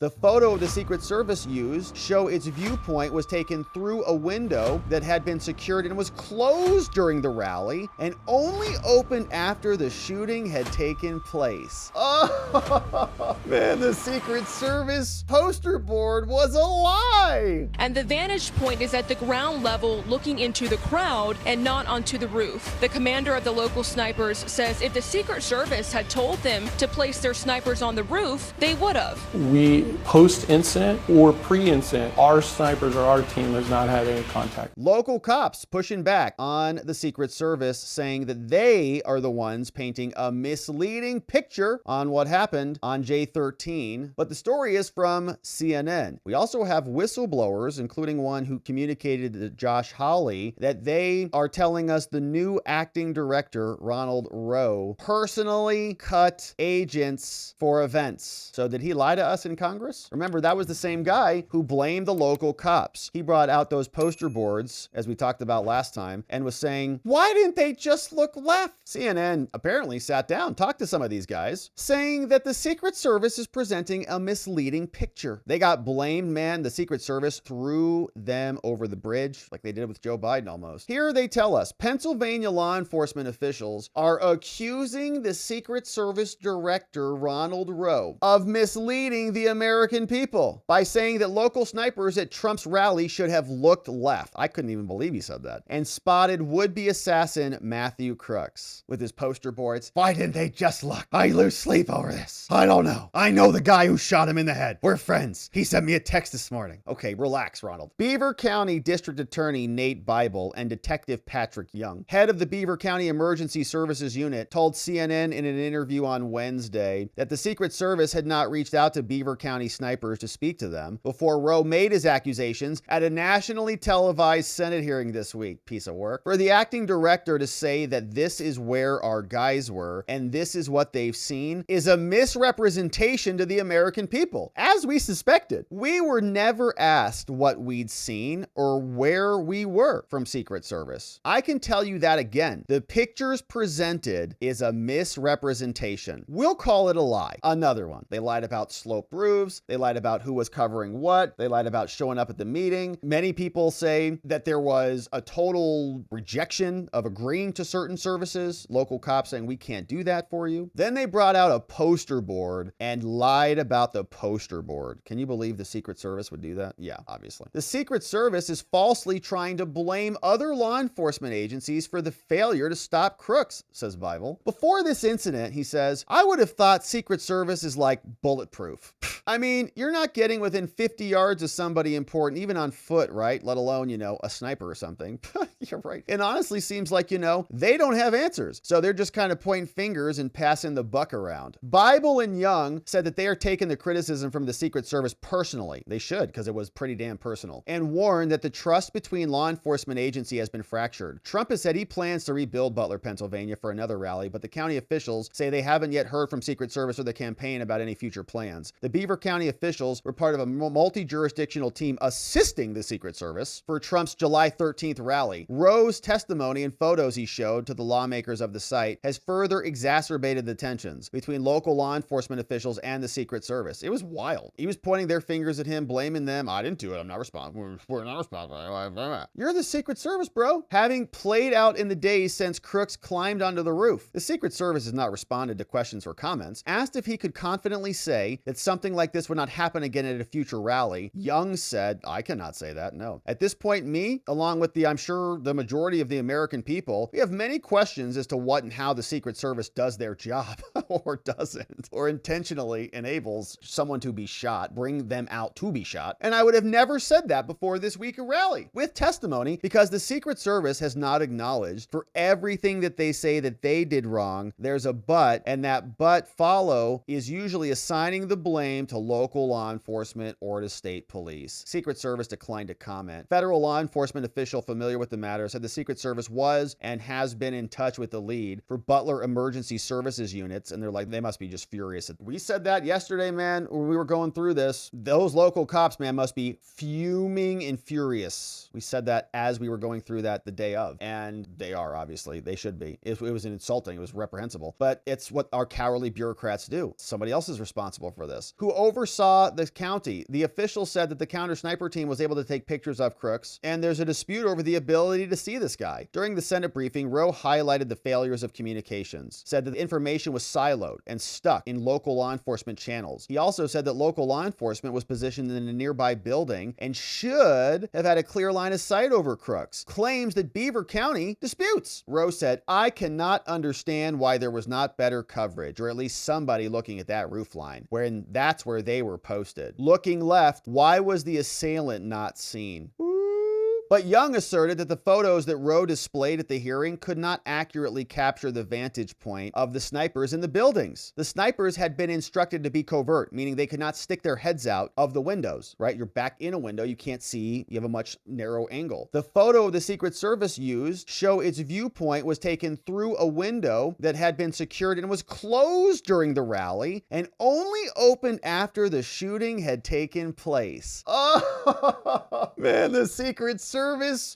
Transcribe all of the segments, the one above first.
The photo the Secret Service used show its viewpoint was taken through a window that had been secured and was closed during the rally and only opened after the shooting had taken place. Oh, man, the Secret Service poster board was a lie. And the vantage point is at the ground level looking into the crowd and not onto the roof. The commander of the local snipers says if the Secret Service had told them to place their snipers on the roof, they would have. We, post-incident or pre-incident, our snipers or our team has not had any contact. Local cops pushing back on the Secret Service, saying that they are the ones painting a misleading picture on what happened on J13. But the story is from CNN. We also have whistleblowers, including one who communicated to Josh Hawley that they are telling us the new acting director, Ronald Rowe, personally cut agents for events. So did he lie to us in Congress? Remember, that was the same guy who blamed the local cops. He brought out those poster boards, as we talked about last time, and was saying, why didn't they just look left? CNN apparently sat down, talked to some of these guys, saying that the Secret Service is presenting a misleading picture. They got blamed, man. The Secret Service threw them over the bridge, like they did with Joe Biden almost. Here they tell us Pennsylvania law enforcement officials are accusing the Secret Service director, Ronald Rowe, of misleading the American people by saying that local snipers at Trump's rally should have looked left. I couldn't even believe he said that. And spotted would-be assassin Matthew Crooks with his poster boards. Why didn't they just look? I lose sleep over this. I don't know. I know the guy who shot him in the head. We're friends. He sent me a text this morning. Okay, relax, Ronald. Beaver County District Attorney Nate Bible and Detective Patrick Young, head of the Beaver County Emergency Services Unit, told CNN in an interview on Wednesday that the Secret Service had not reached out to Beaver County snipers to speak to them before Rowe made his accusations at a nationally televised Senate hearing this week. Piece of work. For the acting director to say that this is where our guys were and this is what they've seen is a misrepresentation to the American people. As we suspected, we were never asked what we'd seen or where we were from Secret Service. I can tell you that again. The pictures presented is a misrepresentation. We'll call it a lie. Another one. They lied about sloped roofs. They lied about who was covering what. They lied about showing up at the meeting. Many people say that there was a total rejection of agreeing to certain services. Local cops saying we can't do that for you. Then they brought out a poster board and lied about the poster board. Can you believe the Secret Service would do that? Yeah, obviously. The Secret Service is falsely trying to blame other law enforcement agencies for the failure to stop crooks, says Bible. Before this incident, he says, I would have thought Secret Service is like bulletproof. I mean, you're not getting within 50 yards of somebody important, even on foot, right? Let alone, a sniper or something. You're right. It honestly seems like, they don't have answers. So they're just kind of pointing fingers and passing the buck around. Bible and Young said that they are taking the criticism from the Secret Service personally. They should, because it was pretty damn personal. And warned that the trust between law enforcement agency has been fractured. Trump has said he plans to rebuild Butler, Pennsylvania for another rally, but the county officials say they haven't yet heard from Secret Service or the campaign about any future plans. The Beaver County officials were part of a multi-jurisdictional team assisting the Secret Service for Trump's July 13th rally. Rowe's testimony and photos he showed to the lawmakers of the site has further exacerbated the tensions between local law enforcement officials and the Secret Service. It was wild. He was pointing their fingers at him, blaming them. I didn't do it. I'm not responsible. We're not responsible. You're the Secret Service, bro. Having played out in the days since Crooks climbed onto the roof, the Secret Service has not responded to questions or comments. Asked if he could confidently say that something like this would not happen again at a future rally, Young said, I cannot say that, no. At this point, me, along with I'm sure the majority of the American people, we have many questions as to what and how the Secret Service does their job or doesn't, or intentionally enables someone to be shot, bring them out to be shot. And I would have never said that before this week of rally with testimony, because the Secret Service has not acknowledged for everything that they say that they did wrong. There's a but, and that but follow is usually assigning the blame to local law enforcement or to state police. Secret Service declined to comment. Federal law enforcement official familiar with the matter said the Secret Service was and has been in touch with the lead for Butler Emergency Services units, and they're like, they must be just furious. We said that yesterday, man, when we were going through this. Those local cops, man, must be fuming and furious. We said that as we were going through that the day of, and they are, obviously. They should be. It was insulting. It was reprehensible. But it's what our cowardly bureaucrats do. Somebody else is responsible for this. Who oversaw the county. The official said that the counter sniper team was able to take pictures of Crooks, and there's a dispute over the ability to see this guy. During the Senate briefing, Rowe highlighted the failures of communications, said that the information was siloed and stuck in local law enforcement channels. He also said that local law enforcement was positioned in a nearby building and should have had a clear line of sight over Crooks. Claims that Beaver County disputes. Rowe said, "I cannot understand why there was not better coverage, or at least somebody looking at that roof line, when that's where they were posted. Looking left, why was the assailant not seen?" But Young asserted that the photos that Rowe displayed at the hearing could not accurately capture the vantage point of the snipers in the buildings. The snipers had been instructed to be covert, meaning they could not stick their heads out of the windows, right? You're back in a window, you can't see, you have a much narrow angle. The photo the Secret Service used show its viewpoint was taken through a window that had been secured and was closed during the rally and only opened after the shooting had taken place. Oh, man, the Secret Service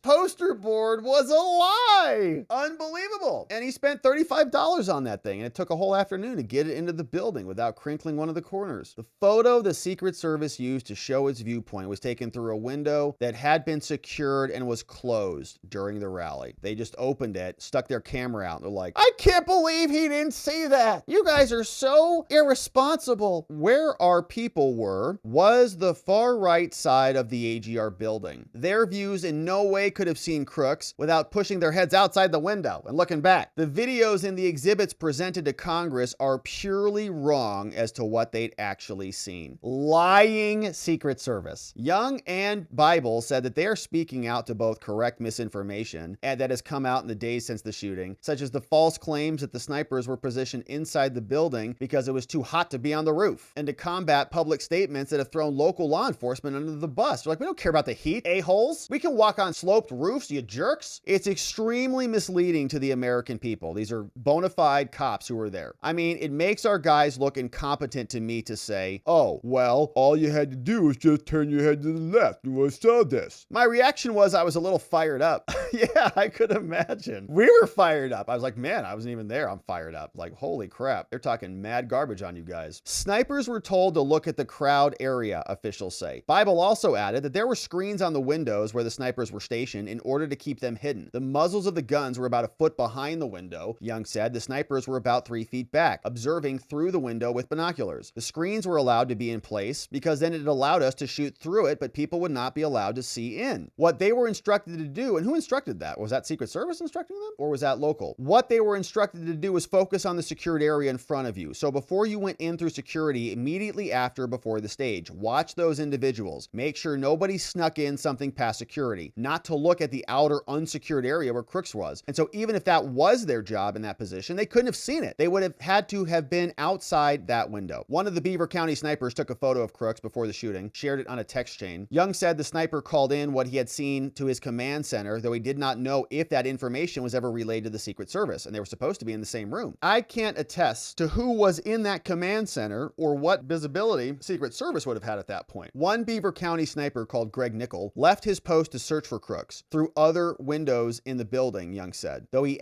poster board was a lie. Unbelievable. And he spent $35 on that thing, and it took a whole afternoon to get it into the building without crinkling one of the corners. The photo the Secret Service used to show its viewpoint was taken through a window that had been secured and was closed during the rally. They just opened it, stuck their camera out, and they're like, "I can't believe he didn't see that. You guys are so irresponsible." Where our people were was the far right side of the AGR building. Their views in no way could have seen Crooks without pushing their heads outside the window and looking back. The videos in the exhibits presented to Congress are purely wrong as to what they'd actually seen. Lying Secret Service. Young and Bible said that they are speaking out to both correct misinformation and that has come out in the days since the shooting, such as the false claims that the snipers were positioned inside the building because it was too hot to be on the roof, and to combat public statements that have thrown local law enforcement under the bus. They're like, "We don't care about the heat, a-holes. We can walk on sloped roofs, you jerks." It's extremely misleading to the American people. These are bona fide cops who were there. I mean, it makes our guys look incompetent to me to say, "Oh, well, all you had to do was just turn your head to the left and we saw this." My reaction was I was a little fired up. Yeah, I could imagine. We were fired up. I was like, man, I wasn't even there. I'm fired up. Like, holy crap. They're talking mad garbage on you guys. Snipers were told to look at the crowd area, officials say. Bible also added that there were screens on the windows where the snipers were stationed in order to keep them hidden. The muzzles of the guns were about a foot behind the window. Young said the snipers were about 3 feet back, observing through the window with binoculars. The screens were allowed to be in place because then it allowed us to shoot through it, but people would not be allowed to see in. What they were instructed to do, and who instructed that? Was that Secret Service instructing them, or was that local? What they were instructed to do was focus on the secured area in front of you. So before you went in through security, immediately after, before the stage, watch those individuals. Make sure nobody snuck in something past security, not to look at the outer unsecured area where Crooks was. And so even if that was their job in that position, they couldn't have seen it. They would have had to have been outside that window. One of the Beaver County snipers took a photo of Crooks before the shooting, shared it on a text chain. Young said the sniper called in what he had seen to his command center, though he did not know if that information was ever relayed to the Secret Service, and they were supposed to be in the same room. I can't attest to who was in that command center or what visibility Secret Service would have had at that point. One Beaver County sniper called Greg Nickel left his post to search for Crooks through other windows in the building, Young said. Though he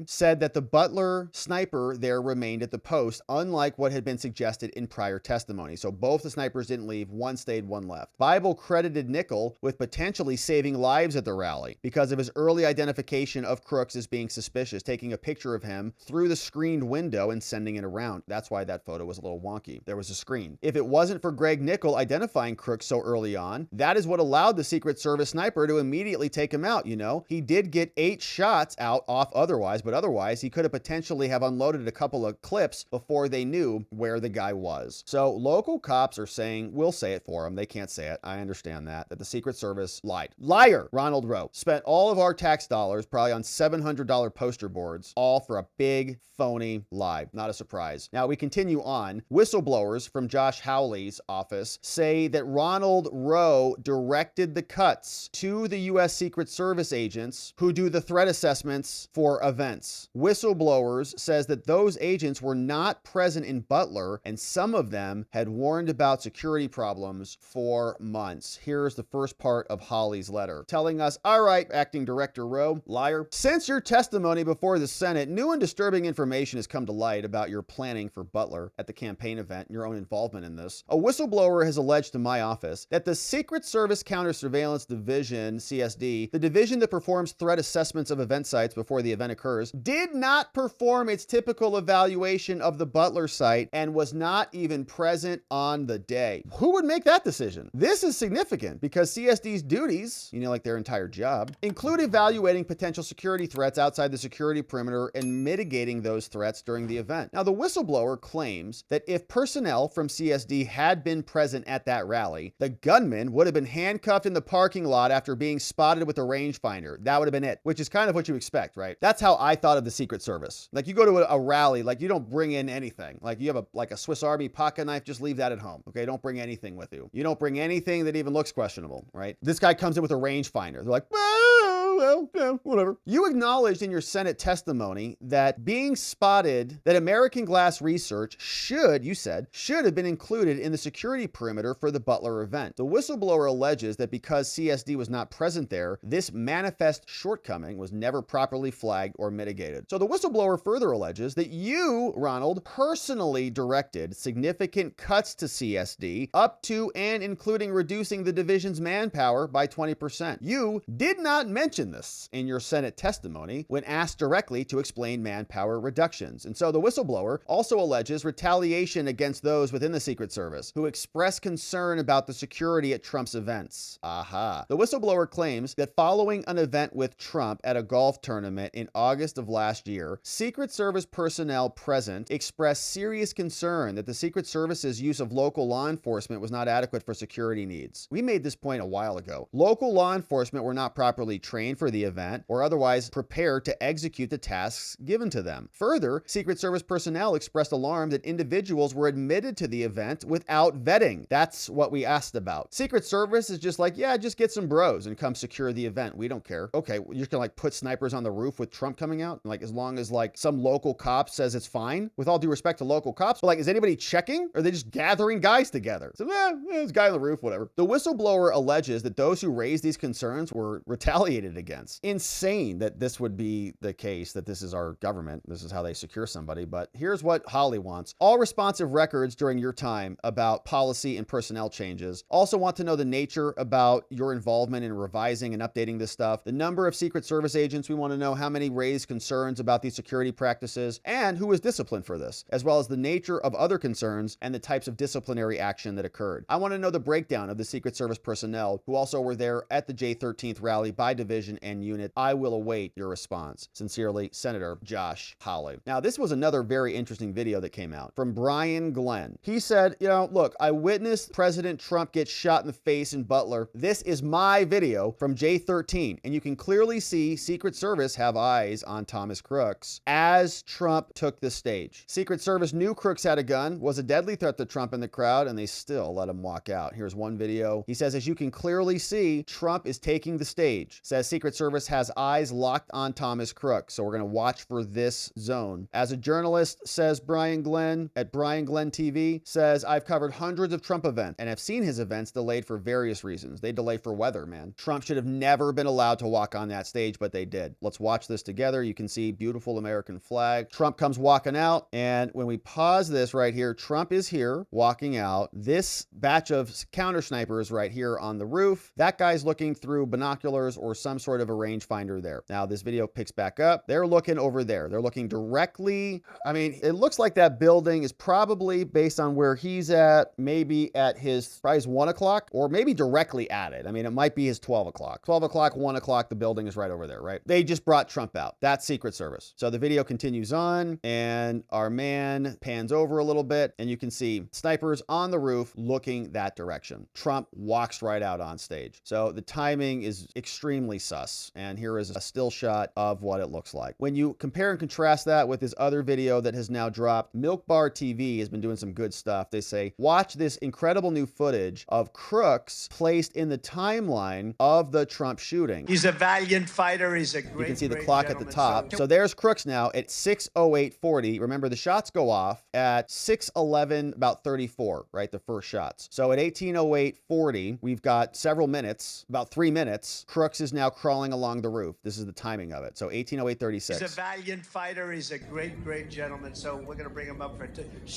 said that the Butler sniper there remained at the post, unlike what had been suggested in prior testimony. So both the snipers didn't leave, one stayed, one left. Bible credited Nickel with potentially saving lives at the rally because of his early identification of Crooks as being suspicious, taking a picture of him through the screened window and sending it around. That's why that photo was a little wonky. There was a screen. If it wasn't for Greg Nickel identifying Crooks so early on, that is what allowed the Secret Service sniper to immediately take him out, you know? He did get 8 shots out off otherwise, but otherwise he could have potentially have unloaded a couple of clips before they knew where the guy was. So local cops are saying, we'll say it for them. They can't say it. I understand that the Secret Service lied. Liar, Ronald Rowe. Spent all of our tax dollars, probably on $700 poster boards, all for a big phony lie. Not a surprise. Now we continue on. Whistleblowers from Josh Howley's office say that Ronald Rowe directed the cuts to to the U.S. Secret Service agents who do the threat assessments for events. Whistleblowers says that those agents were not present in Butler, and some of them had warned about security problems for months. Here's the first part of Holly's letter, telling us, all right, Acting Director Rowe, liar, since your testimony before the Senate, new and disturbing information has come to light about your planning for Butler at the campaign event and your own involvement in this. A whistleblower has alleged to my office that the Secret Service Counter-Surveillance Division, CSD, the division that performs threat assessments of event sites before the event occurs, did not perform its typical evaluation of the Butler site and was not even present on the day. Who would make that decision? This is significant because CSD's duties, like their entire job, include evaluating potential security threats outside the security perimeter and mitigating those threats during the event. Now, the whistleblower claims that if personnel from CSD had been present at that rally, the gunman would have been handcuffed in the parking lot after being spotted with a rangefinder. That would have been it, which is kind of what you expect, right? That's how I thought of the Secret Service. Like, you go to a rally, like, you don't bring in anything. Like, you have a Swiss Army pocket knife, just leave that at home, okay? Don't bring anything with you. You don't bring anything that even looks questionable, right? This guy comes in with a rangefinder. They're like, well, yeah, whatever. You acknowledged in your Senate testimony that being spotted, that American Glass research should have been included in the security perimeter for the Butler event. The whistleblower alleges that because CSD was not present there, this manifest shortcoming was never properly flagged or mitigated. So the whistleblower further alleges that you, Ronald, personally directed significant cuts to CSD up to and including reducing the division's manpower by 20%. You did not mention this in your Senate testimony when asked directly to explain manpower reductions. And so the whistleblower also alleges retaliation against those within the Secret Service who express concern about the security at Trump's events. Aha. The whistleblower claims that following an event with Trump at a golf tournament in August of last year, Secret Service personnel present expressed serious concern that the Secret Service's use of local law enforcement was not adequate for security needs. We made this point a while ago. Local law enforcement were not properly trained for the event or otherwise prepared to execute the tasks given to them. Further, Secret Service personnel expressed alarm that individuals were admitted to the event without vetting. That's what we asked about. Secret Service is just like, yeah, just get some bros and come secure the event. We don't care. Okay, you're just gonna put snipers on the roof with Trump coming out? As long as some local cop says it's fine, with all due respect to local cops, but is anybody checking? Or are they just gathering guys together? So, there's a guy on the roof, whatever. The whistleblower alleges that those who raised these concerns were retaliated against. Insane that this would be the case, that this is our government. This is how they secure somebody. But here's what Holly wants. All responsive records during your time about policy and personnel changes. Also want to know the nature about your involvement in revising and updating this stuff. The number of Secret Service agents. We want to know how many raised concerns about these security practices and who was disciplined for this, as well as the nature of other concerns and the types of disciplinary action that occurred. I want to know the breakdown of the Secret Service personnel who also were there at the J13th rally by division and unit. I will await your response. Sincerely, Senator Josh Hawley. Now, this was another very interesting video that came out from Brian Glenn. He said, look, I witnessed President Trump get shot in the face in Butler. This is my video from J13, and you can clearly see Secret Service have eyes on Thomas Crooks as Trump took the stage. Secret Service knew Crooks had a gun, was a deadly threat to Trump in the crowd, and they still let him walk out. Here's one video. He says, as you can clearly see, Trump is taking the stage. Says Secret Service has eyes locked on Thomas Crooks, so we're going to watch for this zone. As a journalist, says Brian Glenn at Brian Glenn TV, says, I've covered hundreds of Trump events and have seen his events delayed for various reasons. They delay for weather, man. Trump should have never been allowed to walk on that stage, but they did. Let's watch this together. You can see beautiful American flag. Trump comes walking out, and when we pause this right here, Trump is here walking out. This batch of counter snipers right here on the roof. That guy's looking through binoculars or some sort of a rangefinder there. Now, this video picks back up. They're looking over there. They're looking directly. It looks like that building is probably based on where he's at, maybe at probably his 1 o'clock, or maybe directly at it. It might be his 12 o'clock. 12 o'clock, 1 o'clock, the building is right over there, right? They just brought Trump out. That's Secret Service. So the video continues on, and our man pans over a little bit, and you can see snipers on the roof looking that direction. Trump walks right out on stage. So the timing is extremely sus. us. And here is a still shot of what it looks like. When you compare and contrast that with this other video that has now dropped, Milk Bar TV has been doing some good stuff. They say, watch this incredible new footage of crooks placed in the timeline of the Trump shooting. He's a valiant fighter. He's a great, you can see the clock at the top. So there's crooks now at 6:08:40. Remember, the shots go off at 6:11, about 34, right? The first shots. So at 18:08:40, we've got several minutes, about 3 minutes. Crooks is now crawling along the roof. This is the timing of it. So 18:08:36. He's a valiant fighter. He's a great, great gentleman. So we're going to bring him up for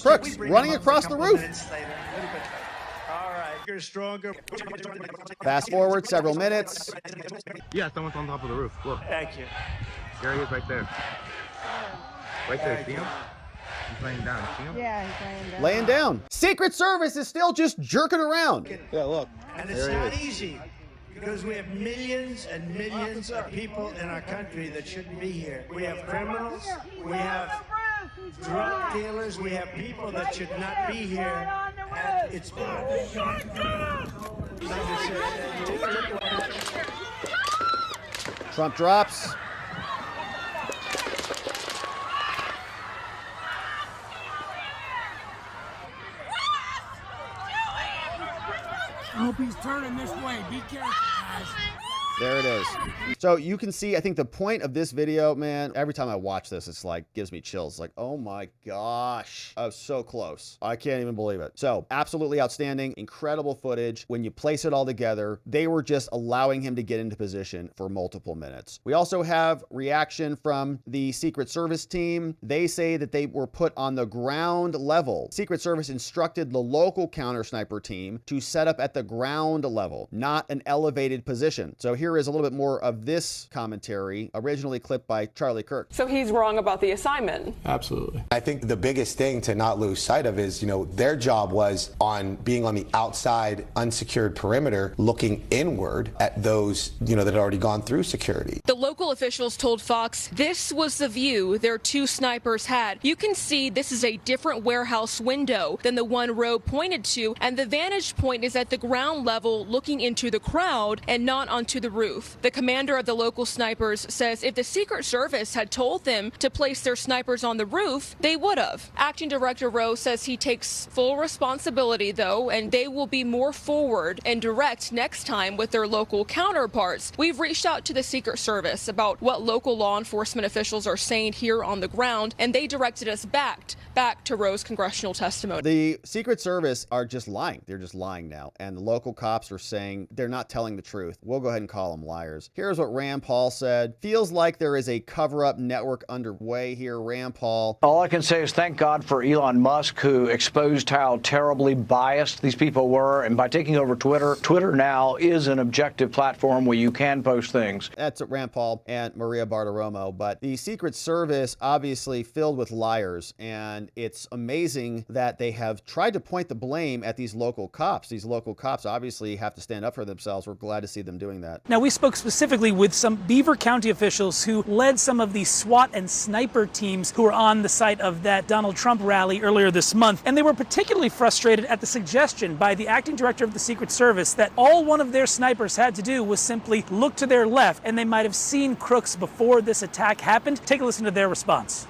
crooks running across the roof. All right, you're stronger. Fast forward several minutes. Yeah, someone's on top of the roof. Look. Thank you. There he is right there. Right there, see him? He's laying down, see him? Yeah, he's laying down. Laying down. Secret Service is still just jerking around. Yeah, look. And it's not easy because we have millions and millions of people in our country that shouldn't be here. We have criminals, we have drug dealers, we have people that should not be here. And it's Trump drops. I hope he's turning this way. Be careful, guys. There it is. So you can see, I think the point of this video, man, every time I watch this, it's like, gives me chills. Like, oh my gosh, I was so close. I can't even believe it. So absolutely outstanding, incredible footage. When you place it all together, they were just allowing him to get into position for multiple minutes. We also have reaction from the Secret Service team. They say that they were put on the ground level. Secret Service instructed the local counter sniper team to set up at the ground level, not an elevated position. So here is a little bit more of this commentary, originally clipped by Charlie Kirk. So he's wrong about the assignment. Absolutely. I think the biggest thing to not lose sight of is, their job was on being on the outside unsecured perimeter, looking inward at those, that had already gone through security. The local officials told Fox this was the view their two snipers had. You can see this is a different warehouse window than the one Rowe pointed to, and the vantage point is at the ground level looking into the crowd and not onto the roof. The commander of the local snipers says if the Secret Service had told them to place their snipers on the roof, they would have. Acting Director Rowe says he takes full responsibility, though, and they will be more forward and direct next time with their local counterparts. We've reached out to the Secret Service about what local law enforcement officials are saying here on the ground, and they directed us back to Rowe's congressional testimony. The Secret Service are just lying. They're just lying now. And the local cops are saying they're not telling the truth. We'll go ahead and call them liars. Here's what Rand Paul said. Feels like there is a cover-up network underway here. Rand Paul. All I can say is thank God for Elon Musk, who exposed how terribly biased these people were. And by taking over Twitter, Twitter now is an objective platform where you can post things. That's Rand Paul and Maria Bartiromo. But the Secret Service obviously filled with liars. And it's amazing that they have tried to point the blame at these local cops. These local cops obviously have to stand up for themselves. We're glad to see them doing that. Now, we spoke specifically with some Beaver County officials who led some of the SWAT and sniper teams who were on the site of that Donald Trump rally earlier this month. And they were particularly frustrated at the suggestion by the acting director of the Secret Service that all one of their snipers had to do was simply look to their left, and they might have seen crooks before this attack happened. Take a listen to their response.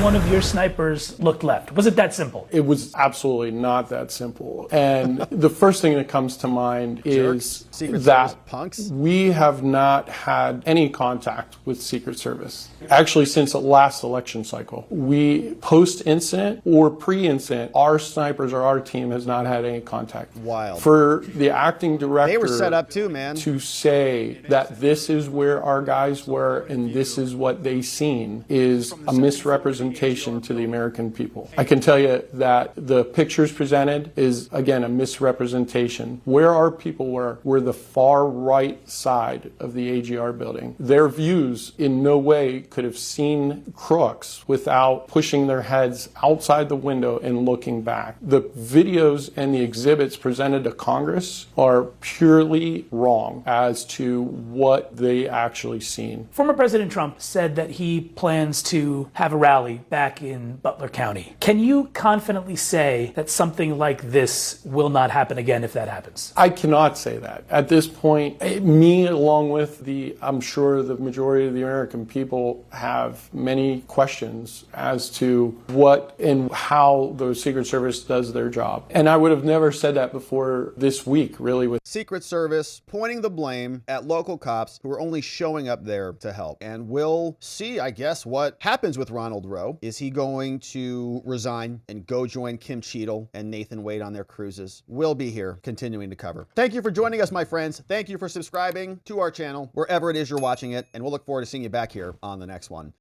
One of your snipers looked left. Was it that simple? It was absolutely not that simple. And the first thing that comes to mind is Secret that Service punks. we have not had any contact with Secret Service. Actually, since the last election cycle, we post-incident or pre-incident, our snipers or our team has not had any contact. Wild. For the acting director, They were set up too, man. to say that this is where our guys were and this is what they seen is a misrepresentation to the American people. I can tell you that the pictures presented is, again, a misrepresentation. Where our people were the far right side of the AGR building. Their views in no way could have seen crooks without pushing their heads outside the window and looking back. The videos and the exhibits presented to Congress are purely wrong as to what they actually seen. Former President Trump said that he plans to have a rally back in Butler County. Can you confidently say that something like this will not happen again if that happens? I cannot say that. At this point, me me, along with I'm sure the majority of the American people, have many questions as to what and how the Secret Service does their job. And I would have never said that before this week, really. With Secret Service pointing the blame at local cops who are only showing up there to help. And we'll see, I guess, what happens with Ronald Rowe. Is he going to resign and go join Kim Cheadle and Nathan Wade on their cruises? We'll be here continuing to cover. Thank you for joining us, my friends. Thank you for subscribing to our channel wherever it is you're watching it, and we'll look forward to seeing you back here on the next one.